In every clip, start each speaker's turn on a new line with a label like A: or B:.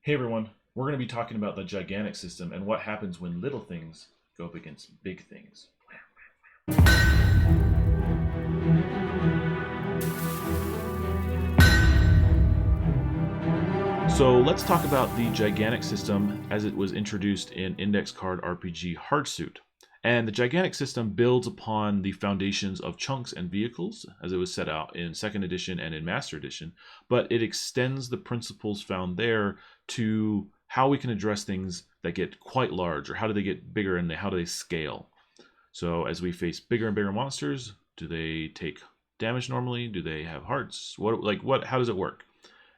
A: Hey everyone, we're going to be talking about the gigantic system and what happens when little things go up against big things. So let's talk about the gigantic system as it was introduced in Index Card RPG Hardsuit. And the gigantic system builds upon the foundations of chunks and vehicles as it was set out in 2nd edition and in Master Edition, but it extends the principles found there to how we can address things that get quite large, or how do they get bigger and how do they scale. So as we face bigger and bigger monsters, do they take damage normally? Do they have hearts? How does it work?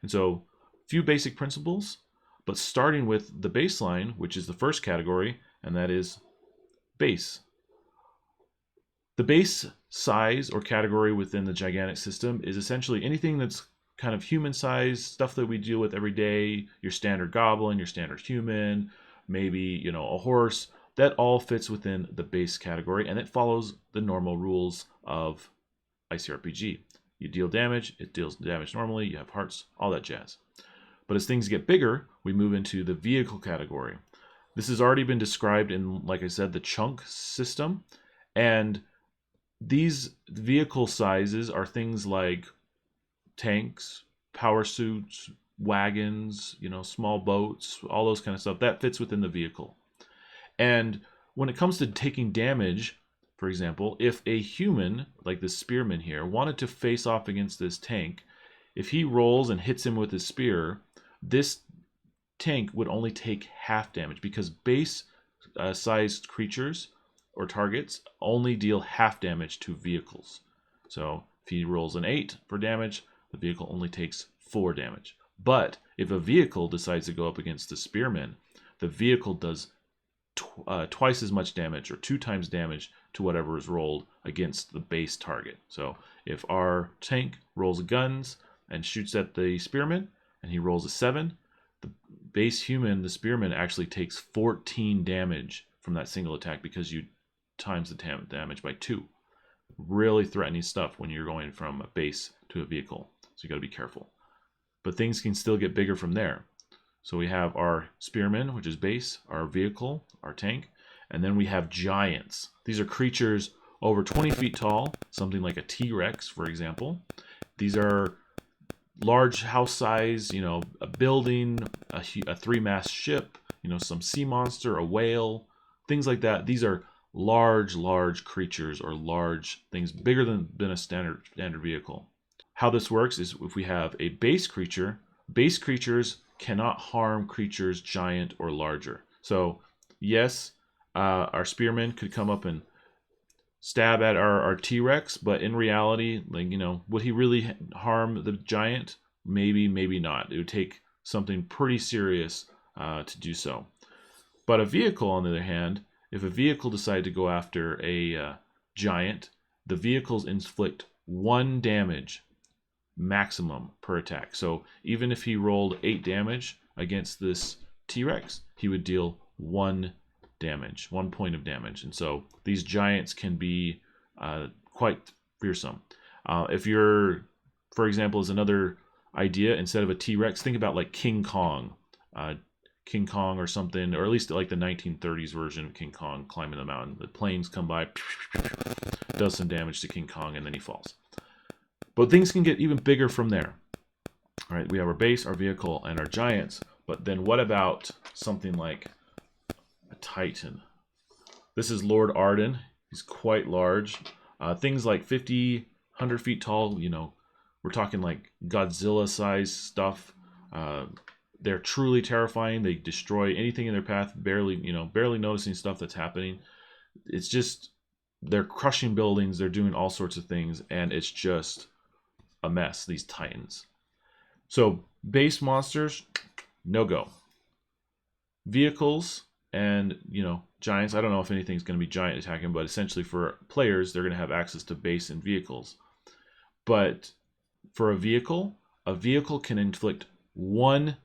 A: And so few basic principles, but starting with the baseline, which is the first category, and that is base. The base size or category within the gigantic system is essentially anything that's kind of human size, stuff that we deal with every day, your standard goblin, your standard human, maybe, a horse. That all fits within the base category, and it follows the normal rules of ICRPG. You deal damage, it deals damage normally, you have hearts, all that jazz. But as things get bigger, we move into the vehicle category. This has already been described in, like I said, the chunk system. And these vehicle sizes are things like tanks, power suits, wagons, small boats, all those kind of stuff. That fits within the vehicle. And when it comes to taking damage, for example, if a human, like the spearman here, wanted to face off against this tank, if he rolls and hits him with his spear, this tank would only take half damage because base sized creatures or targets only deal half damage to vehicles. So if he rolls an 8 for damage, the vehicle only takes 4 damage. But if a vehicle decides to go up against the spearman, the vehicle does twice as much damage or 2 times damage to whatever is rolled against the base target. So if our tank rolls guns and shoots at the spearman and he rolls a 7, the base human, the spearman, actually takes 14 damage from that single attack because you times the damage by 2. Really threatening stuff when you're going from a base to a vehicle. So you got to be careful. But things can still get bigger from there. So we have our spearmen, which is base, our vehicle, our tank, and then we have giants. These are creatures over 20 feet tall, something like a T-Rex, for example. These are large house size, a building, a 3-mast ship, some sea monster, a whale, things like that. These are large creatures or large things bigger than a standard vehicle. How this works is if we have a base creature, base creatures cannot harm creatures giant or larger. So yes, our spearman could come up and stab at our T-Rex, but in reality, would he really harm the giant? Maybe, maybe not. It would take something pretty serious to do so. But a vehicle, on the other hand, if a vehicle decided to go after a giant, the vehicles inflict 1 damage maximum per attack. So even if he rolled 8 damage against this T-Rex, he would deal 1 damage, 1 point of damage. And so these giants can be quite fearsome. If you're, for example, as another idea, instead of a T-Rex, think about like King Kong. King Kong or something, or at least like the 1930s version of King Kong climbing the mountain. The planes come by, does some damage to King Kong, and then he falls. But things can get even bigger from there. All right, we have our base, our vehicle, and our giants. But then what about something like a Titan? This is Lord Arden. He's quite large. Things like 50, 100 feet tall, we're talking like Godzilla-sized stuff. They're truly terrifying. They destroy anything in their path, barely noticing stuff that's happening. It's just, they're crushing buildings, they're doing all sorts of things, and it's just a mess, these Titans. So base monsters, no go. Vehicles and, giants, I don't know if anything's going to be giant attacking, but essentially for players, they're going to have access to base and vehicles. But for a vehicle can inflict 1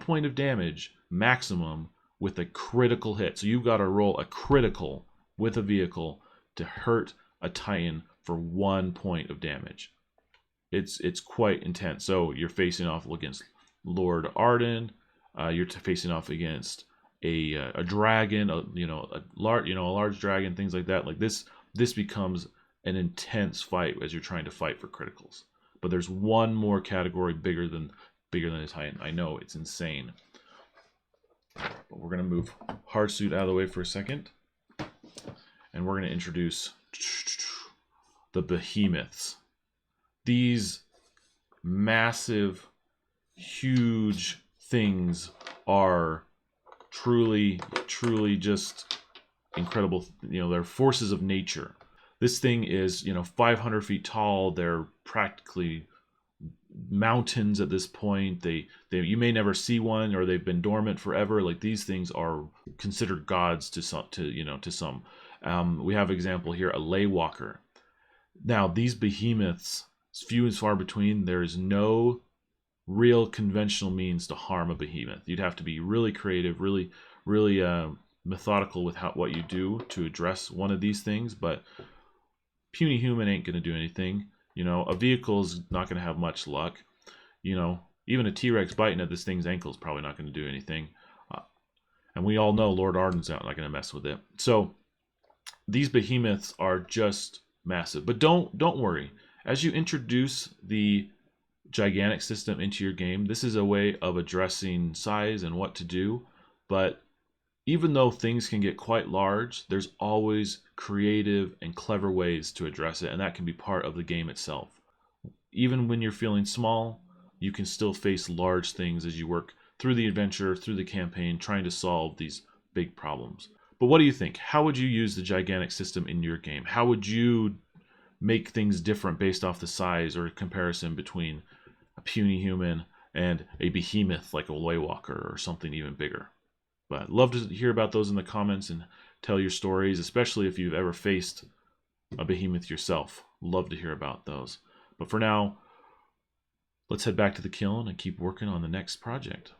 A: point of damage maximum with a critical hit. So you've got to roll a critical with a vehicle to hurt a Titan for 1 point of damage. It's quite intense. So you're facing off against Lord Arden, You're facing off against a dragon, a large dragon, things like that. Like this becomes an intense fight as you're trying to fight for criticals. But there's one more category bigger than this. I know it's insane. But we're gonna move Hardsuit out of the way for a second, and we're gonna introduce the Behemoths. These massive, huge things are truly just incredible. They're forces of nature. This thing is 500 feet tall. They're practically mountains at this point. You may never see one, or they've been dormant forever. Like, these things are considered gods to some. We have an example here, a lay walker. Now, these behemoths, few and far between. There is no real conventional means to harm a behemoth. You'd have to be really creative, really methodical with what you do to address one of these things. But puny human ain't going to do anything. A vehicle's not going to have much luck. Even a T-Rex biting at this thing's ankle is probably not going to do anything. And we all know Lord Arden's not going to mess with it. So these behemoths are just massive. But don't worry. As you introduce the gigantic system into your game, this is a way of addressing size and what to do. But even though things can get quite large, there's always creative and clever ways to address it, and that can be part of the game itself. Even when you're feeling small, you can still face large things as you work through the adventure, through the campaign, trying to solve these big problems. But what do you think? How would you use the gigantic system in your game? How would you make things different based off the size or comparison between a puny human and a behemoth like a Waywalker or something even bigger? But love to hear about those in the comments and tell your stories, especially if you've ever faced a behemoth yourself. Love to hear about those. But for now, let's head back to the kiln and keep working on the next project.